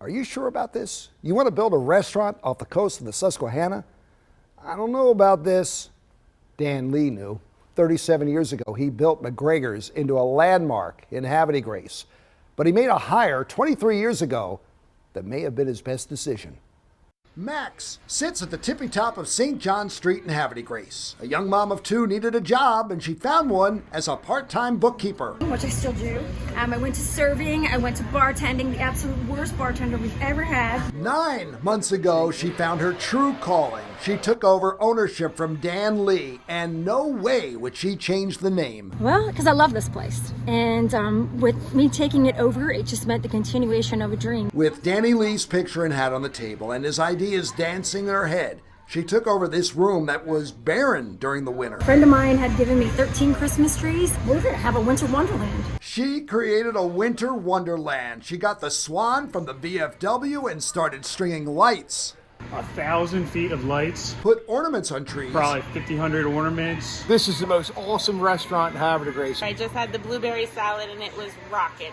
Are you sure about this? You want to build a restaurant off the coast of the Susquehanna? I don't know about this. Dan Lee knew. 37 years ago, he built MacGregor's into a landmark in Havre de Grace. But he made a hire 23 years ago that may have been his best decision. Max sits at the tippy top of St. John Street in Havre de Grace. A young mom of two needed a job, and she found one as a part-time bookkeeper. Which I still do. I went to serving, I went to bartending, the absolute worst bartender we've ever had. 9 months ago, she found her true calling. She took over ownership from Dan Lee, and no way would she change the name. Well, because I love this place. And with me taking it over, it just meant the continuation of a dream. With Danny Lee's picture and hat on the table and his ideas dancing in her head, she took over this room that was barren during the winter. A friend of mine had given me 13 Christmas trees. We're going to have a winter wonderland. She created a winter wonderland. She got the Swan from the VFW and started stringing lights. 1,000 feet of lights. Put ornaments on trees. Probably 1,500 ornaments. This is the most awesome restaurant in Havre de Grace. I just had the blueberry salad and it was rocking.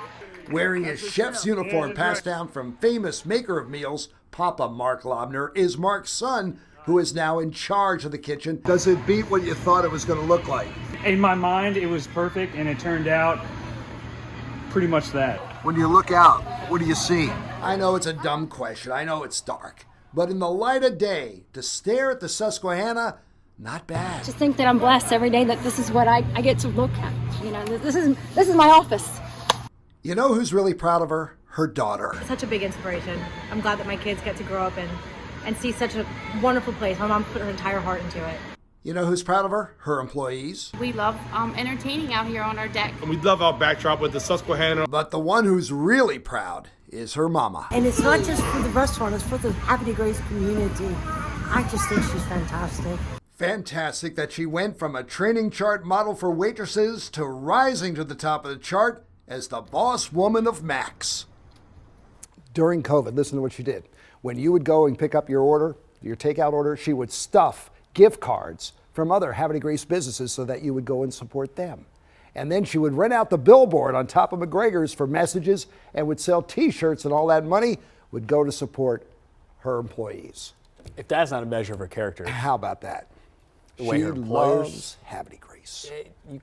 Wearing his chef's uniform passed down from famous maker of meals, Papa Mark Lobner, is Mark's son, who is now in charge of the kitchen. Does it beat what you thought it was going to look like? In my mind, it was perfect, and it turned out pretty much that. When you look out, what do you see? I know it's a dumb question. I know it's dark. But in the light of day, to stare at the Susquehanna, not bad. Just think that I'm blessed every day that this is what I get to look at. You know, this is my office. You know who's really proud of her? Her daughter. Such a big inspiration. I'm glad that my kids get to grow up and see such a wonderful place. My mom put her entire heart into it. You know who's proud of her? Her employees. We love entertaining out here on our deck. We love our backdrop with the Susquehanna. But the one who's really proud is her mama. And it's not just for the restaurant, it's for the Havre de Grace community. I just think she's fantastic. Fantastic that she went from a training chart model for waitresses to rising to the top of the chart as the boss woman of Max. During COVID, listen to what she did. When you would go and pick up your order, your takeout order, she would stuff gift cards from other Havre de Grace businesses so that you would go and support them. And then she would rent out the billboard on top of MacGregor's for messages and would sell t-shirts, and all that money would go to support her employees. If that's not a measure of her character. How about that? The way She her employers loves Havre de Grace. You could